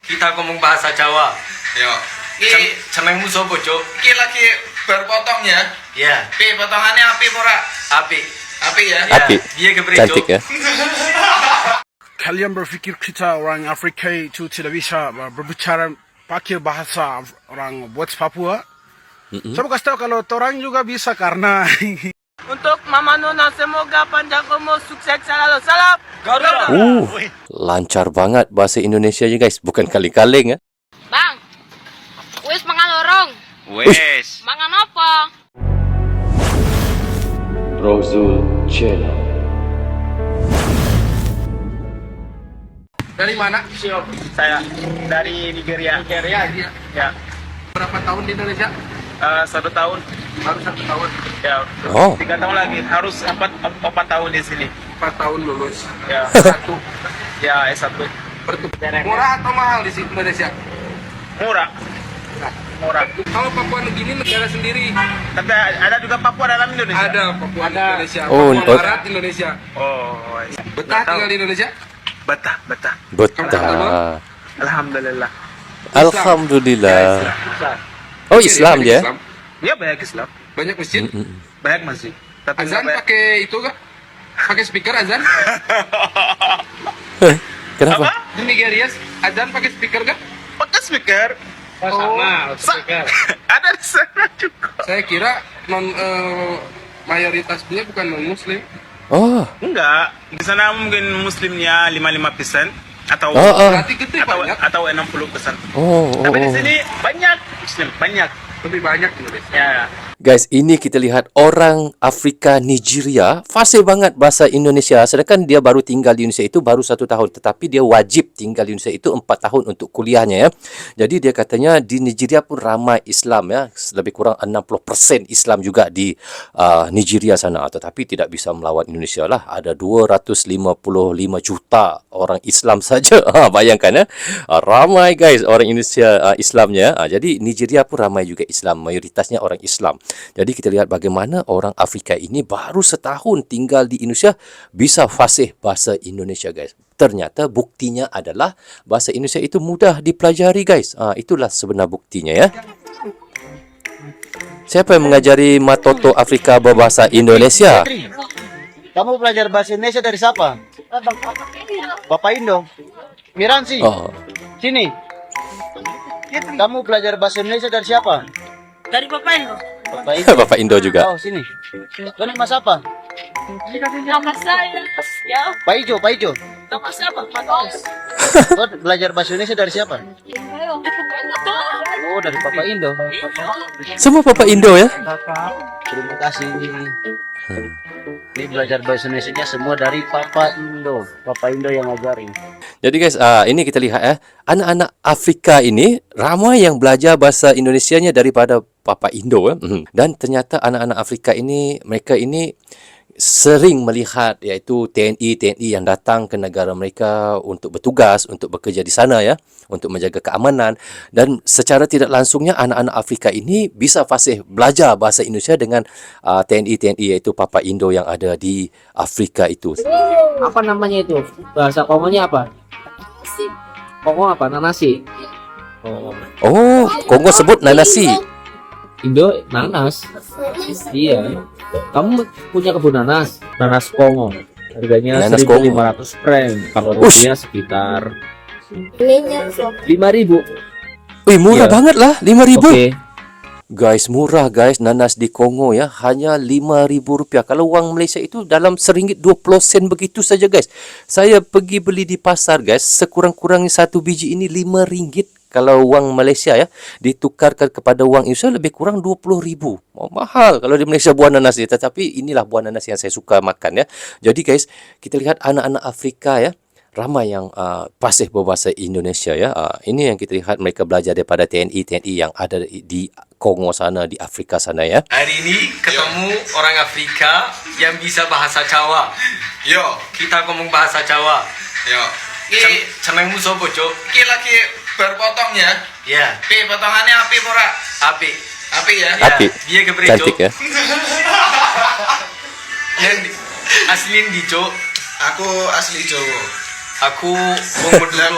Kita ngomong bahasa Jawa. Yo. Jenengmu sapa, Cuk? Iki lagi berpotong ya. Ya, Potongannya api ora? apik. Api ya. Ya, Apik. Dia kepriyo? Cantik ya. Kalian berpikir kita orang Afrika itu tidak bisa berbicara pakai bahasa orang West Papua? Coba kasih tahu kalau orang juga bisa karena Untuk Mama Nona, semoga panjang umur, sukses selalu. Salam Garuda. Lancar banget bahasa Indonesia guys, bukan kaleng-kaleng ya. Bang, wis mangan lorong. Wes. Mangan apa? Rozul Channel. dari mana? Saya dari Nigeria. Nigeria dia. Ya. Berapa tahun di Indonesia? 1 tahun. Baru 1 tahun. Ya. Oh. 3 tahun lagi. Harus 4 tahun di sini. 4 tahun lulus. Ya. Satu. Ya, S1. Murah atau mahal di Indonesia? Murah. Murah. Kalau Papua Nugini negara sendiri. Tapi ada juga Papua dalam Indonesia. Ada Papua Indonesia. Oh, Papua Barat Indonesia. Oh. Betah tinggal di Indonesia? Betah. Betah. Alhamdulillah. Alhamdulillah. Oh, Islam dia. Ya, banyak Islam. Banyak masjid. Banyak masjid. Tapi Azan nggak banyak. pakai itu kah? Pakai speaker azan? Kenapa? Di Nigeria azan pakai speaker kah? Pakai speaker. Ada di sana juga. Saya kira mayoritas dia bukan non muslim. Oh. Enggak. Di sana mungkin muslimnya 55% atau Berarti gede atau banyak. atau 60%. Oh. Tapi di sini banyak muslim, banyak. Lebih banyak di Indonesia. Ya. Guys, ini kita lihat orang Afrika Nigeria fasih banget bahasa Indonesia. Sedangkan dia baru tinggal di Indonesia itu baru 1 tahun. Tetapi dia wajib tinggal di Indonesia itu 4 tahun untuk kuliahnya ya. Jadi dia katanya di Nigeria pun ramai Islam ya. Lebih kurang 60% Islam juga di Nigeria sana. Tetapi tidak bisa melawan Indonesia lah. Ada 255 juta orang Islam saja. Bayangkan ya. Ramai guys orang Indonesia Islamnya. Jadi Nigeria pun ramai juga Islam. Mayoritasnya orang Islam. Jadi kita lihat bagaimana orang Afrika ini baru setahun tinggal di Indonesia bisa fasih bahasa Indonesia guys. Ternyata buktinya adalah bahasa Indonesia itu mudah dipelajari guys. Itulah sebenar buktinya ya. Siapa yang mengajari Matoto Afrika berbahasa Indonesia? Kamu belajar bahasa Indonesia dari siapa? Bapak Indo. Miransi, Oh. sini. Kamu belajar bahasa Indonesia dari siapa? Dari Bapak Indo. Bapak Indo. Bapak Indo juga. Oh, sini. Kau nama siapa? Nama saya. Ya, Pak Ijo, Pak Ijo. nama siapa? Matos. Kau belajar bahasa Indonesia dari siapa? Oh, dari Bapak Indo. Semua Bapak Indo ya. Terima kasih. Ini belajar bahasa Indonesia semua dari Papa Indo. Papa Indo yang ngajarin. Jadi guys, ini kita lihat ya, anak-anak Afrika ini ramai yang belajar bahasa Indonesianya daripada Papa Indo ya. Dan ternyata anak-anak Afrika ini, mereka ini sering melihat iaitu TNI yang datang ke negara mereka untuk bertugas, untuk bekerja di sana ya, untuk menjaga keamanan, dan secara tidak langsungnya anak-anak Afrika ini bisa fasih belajar bahasa Indonesia dengan TNI iaitu Papa Indo yang ada di Afrika itu. Apa namanya itu? Bahasa Kongonya apa? Kongo apa? Nanasi. Oh, Kongo sebut nanasi. Indo nanas. Iya. Kamu punya kebun nanas, nanas Kongo. Harganya Nanas 1.500 franc. Kalau rupiah sekitar 5.000. Wih, murah Iya. banget lah, 5.000. Oke. Guys, murah guys, nanas di Kongo ya, hanya RM5.000. Kalau uang Malaysia itu dalam RM1.20 begitu saja guys. Saya pergi beli di pasar guys, sekurang-kurangnya 1 biji ini RM5. Kalau uang Malaysia ya, ditukarkan kepada uang Indonesia lebih kurang 20.000. Oh, mahal kalau di Malaysia buah nanas ya. Tetapi inilah buah nanas yang saya suka makan ya. Jadi guys, kita lihat anak-anak Afrika ya, ramai yang fasih berbahasa Indonesia ya. Ini yang kita lihat mereka belajar daripada TNI yang ada di Kongo sana, di Afrika sana ya. Hari ini ketemu orang Afrika yang bisa bahasa Jawa. Yo. Kita ngomong bahasa Jawa. Yo. Jenengmu sapa, Cuk? Iki lagi berpotong ya. Ya, Potongannya api ora? apik. Api ya. Ya, Apik. Dia kepriyo? Cantik ya. Asli di Cuk. Aku asli Jawa. Aku wong Madura.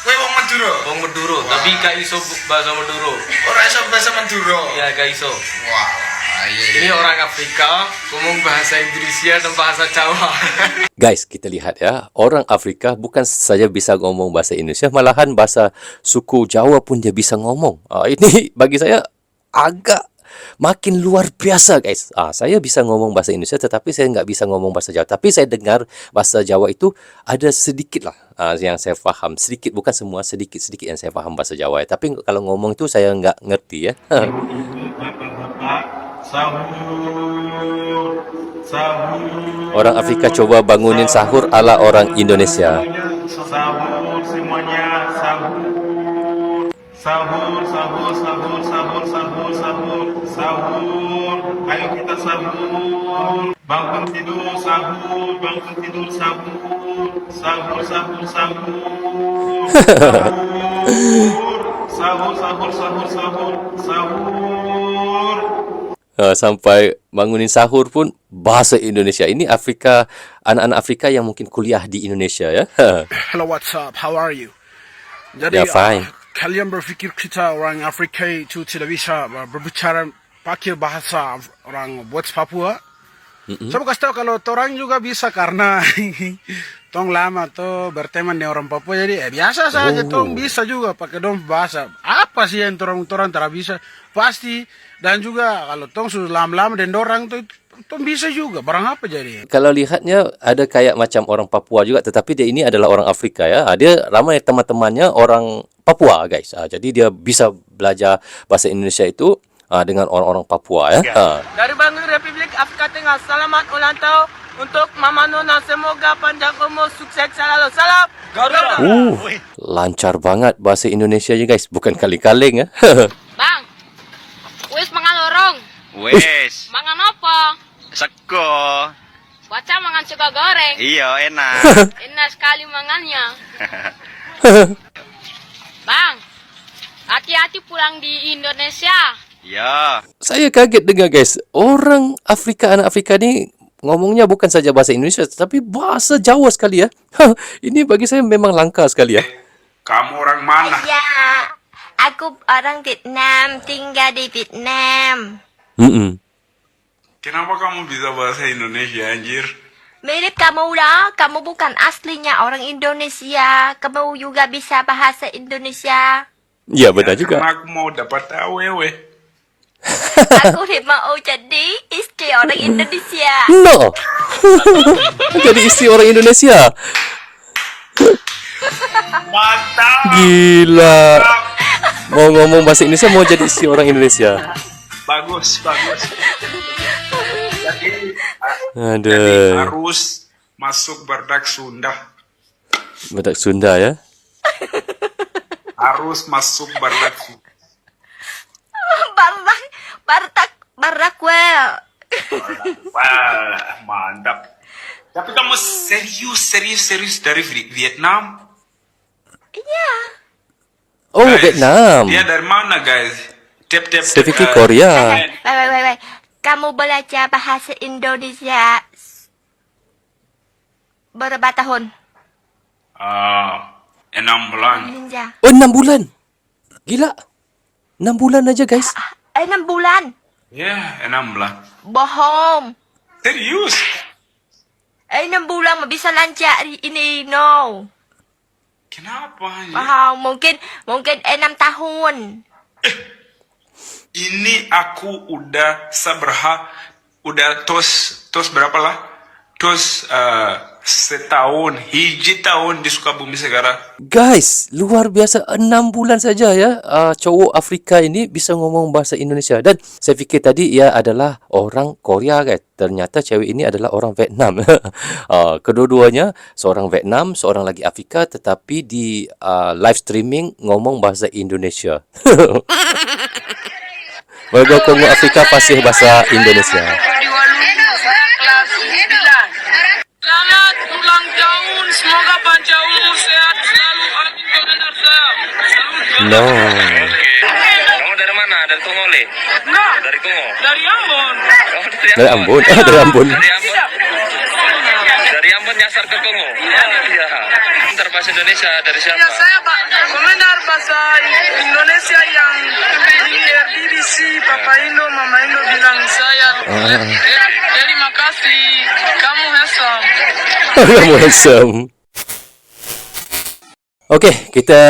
Kowe wong Madura. Wong Madura, tapi gak iso bahasa Madura. Ora iso bahasa Madura. Ya gak iso. Wah, iya. Ini orang Afrika ngomong bahasa Indonesia dan bahasa Jawa. Guys, kita lihat ya, orang Afrika bukan saja bisa ngomong bahasa Indonesia, malahan bahasa suku Jawa pun dia bisa ngomong. Ini bagi saya agak makin luar biasa, guys. Saya bisa ngomong bahasa Indonesia, tetapi saya nggak bisa ngomong bahasa Jawa. Tapi saya dengar bahasa Jawa itu ada sedikit lah yang saya faham. Sedikit, bukan semua, sedikit-sedikit yang saya faham bahasa Jawa ya. Tapi kalau ngomong itu saya nggak ngerti ya. Orang Afrika coba bangunin sahur ala orang Indonesia. Sahur semuanya, sahur. Sahur, sahur, sahur, sahur, sahur, sahur, sahur. Ayo kita sahur. Bangun tidur, sahur. Bangun tidur, sahur. Sahur, sahur, sahur. Sahur, sahur, sahur, sahur, sahur. Sampai bangunin sahur pun bahasa Indonesia. Ini Afrika, anak-anak Afrika yang mungkin kuliah di Indonesia ya. Hello, what's up? How are you? Jadi, Ya, fine. kalian berpikir kita orang Afrika itu tidak bisa berbicara pakai bahasa orang West Papua? Saya mau kasih tahu kalau orang juga bisa karena tong lama tuh berteman dengan orang Papua, jadi biasa saja tong bisa juga pakai dong bahasa. Apa sih yang orang tidak bisa? Pasti. Dan juga kalau tong sudah lama-lama dan orang tuh tong bisa juga. Barang apa jadi? Kalau lihatnya ada kayak macam orang Papua juga, tetapi dia ini adalah orang Afrika ya. Dia ramai teman-temannya orang Papua, guys. Jadi dia bisa belajar bahasa Indonesia itu dengan orang-orang Papua ya. Dari Bank Republik Afrika Tengah, selamat ulang tahun untuk Mama Nona. Semoga panjang umur, sukses selalu. Salam Garuda. Lancar banget bahasa Indonesia ya, guys. Bukan kaleng-kaleng ya. Bang, wis mangan lorong. Wes, Mangan apa? sego. Baca mangan sego goreng. Iya, enak. Enak sekali mangannya. Bang, hati-hati pulang di Indonesia. Ya. Saya kaget dengar, guys. Orang Afrika, anak Afrika ni ngomongnya bukan saja bahasa Indonesia, tetapi bahasa Jawa sekali ya. Ini bagi saya memang langka sekali ya. Kamu orang mana? Ya, aku orang Vietnam, tinggal di Vietnam. Kenapa kamu bisa bahasa Indonesia, anjir? Mirip kamu lah, kamu bukan aslinya orang Indonesia. Kamu juga bisa bahasa Indonesia. Ya, benar juga. Karena aku mau dapat awewe. Aku mau jadi istri orang Indonesia. No. Jadi istri orang Indonesia. Mantap. Gila. Mau ngomong bahasa Indonesia, mau jadi istri orang Indonesia. Bagus, bagus. Jadi Aduh. harus masuk Badak Sunda. Badak Sunda ya. Harus masuk Badak Sunda. Barakwel. Wah, mantap. Tapi kamu serius dari Vietnam? Iya. Oh, Guys, Vietnam. Dia dari mana, guys? Saya pikir Korea. Wait. Kamu belajar bahasa Indonesia berapa tahun? 6 bulan. Ninja. Oh, 6 bulan. Gila. 6 bulan aja, guys. 6 bulan. Ya, 6 bulan. Bohong. Serius? 6 bulan mah bisa lancar ini, no. Kenapa? Bohong, mungkin 6 tahun. Ini aku udah udah tos berapa lah? Tos setahun, hiji tahun di Sukabumi sekarang. Guys, luar biasa. 6 bulan saja ya. Cowok Afrika ini bisa ngomong bahasa Indonesia. Dan saya fikir tadi ia adalah orang Korea, guys. Ternyata cewek ini adalah orang Vietnam. Kedua-duanya, seorang Vietnam, seorang lagi Afrika, tetapi di live streaming ngomong bahasa Indonesia. Warga Kongo Afrika fasih bahasa Indonesia. Selamat ulang tahun, semoga panjang umur, sehat selalu. Amin benar saya. No. Kamu dari mana? Dari Tongole? Enggak, Dari Kongo? dari Ambon. Dari Ambon. Dari Ambon. Dari Ambon nyasar ke Kongo? Iya. Ntar pas bahasa Indonesia dari siapa? Ya, saya komentar bahasa Indonesia yang di BBC, Papa Indo, Mama Indo bilang saya. Terima kasih, kamu handsome. Kamu handsome. Okey, kita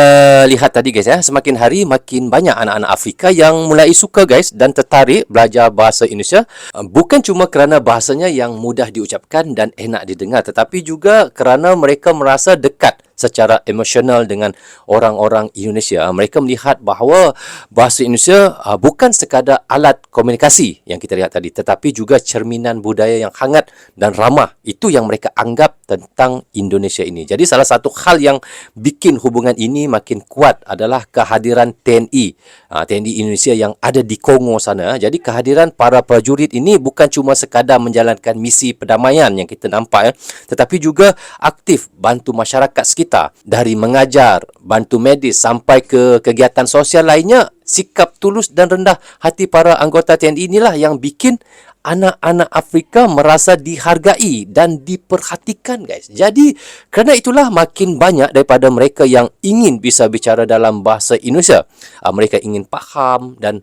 lihat tadi guys ya, semakin hari makin banyak anak-anak Afrika yang mulai suka guys dan tertarik belajar bahasa Indonesia. Bukan cuma kerana bahasanya yang mudah diucapkan dan enak didengar, tetapi juga kerana mereka merasa dekat secara emosional dengan orang-orang Indonesia. Mereka melihat bahawa bahasa Indonesia bukan sekadar alat komunikasi yang kita lihat tadi, tetapi juga cerminan budaya yang hangat dan ramah. Itu yang mereka anggap tentang Indonesia ini. Jadi salah satu hal yang bikin hubungan ini makin kuat adalah kehadiran TNI. TNI Indonesia yang ada di Kongo sana. Jadi kehadiran para prajurit ini bukan cuma sekadar menjalankan misi perdamaian yang kita nampak, tetapi juga aktif bantu masyarakat sekitar. Dari mengajar, bantu medis sampai ke kegiatan sosial lainnya, sikap tulus dan rendah hati para anggota TNI inilah yang bikin anak-anak Afrika merasa dihargai dan diperhatikan guys. Jadi kerana itulah makin banyak daripada mereka yang ingin bisa bicara dalam bahasa Indonesia. Mereka ingin faham dan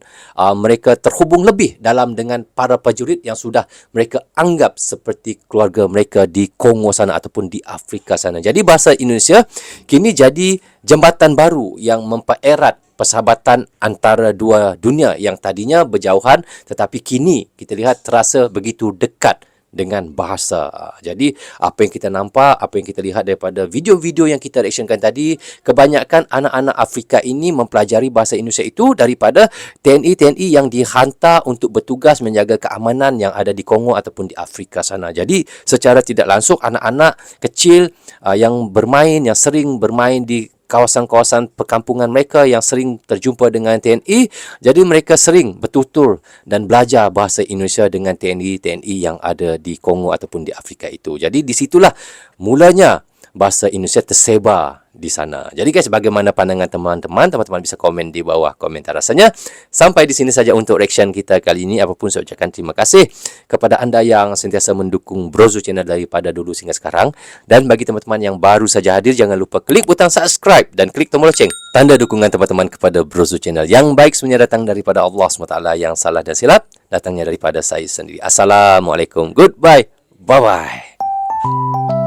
mereka terhubung lebih dalam dengan para prajurit yang sudah mereka anggap seperti keluarga mereka di Kongo sana ataupun di Afrika sana. Jadi bahasa Indonesia kini jadi jambatan baru yang mempererat persahabatan antara dua dunia yang tadinya berjauhan, tetapi kini kita lihat terasa begitu dekat dengan bahasa. Jadi apa yang kita nampak, apa yang kita lihat daripada video-video yang kita reactionkan tadi, kebanyakan anak-anak Afrika ini mempelajari bahasa Indonesia itu daripada TNI-TNI yang dihantar untuk bertugas menjaga keamanan yang ada di Kongo ataupun di Afrika sana. Jadi secara tidak langsung anak-anak kecil yang bermain, yang sering bermain di kawasan-kawasan perkampungan mereka yang sering terjumpa dengan TNI, jadi mereka sering bertutur dan belajar bahasa Indonesia dengan TNI yang ada di Kongo ataupun di Afrika itu. Jadi di situlah mulanya bahasa Indonesia tersebar di sana. Jadi guys, bagaimana pandangan teman-teman? Teman-teman bisa komen di bawah komentar rasanya. Sampai di sini saja untuk reaction kita kali ini. Apapun saya ucapkan terima kasih kepada anda yang sentiasa mendukung Brozo Channel daripada dulu hingga sekarang. Dan bagi teman-teman yang baru saja hadir, jangan lupa klik butang subscribe dan klik tombol loceng. Tanda dukungan teman-teman kepada Brozo Channel. Yang baik sebenarnya datang daripada Allah SWT, yang salah dan silap datangnya daripada saya sendiri. Assalamualaikum. Goodbye. Bye-bye.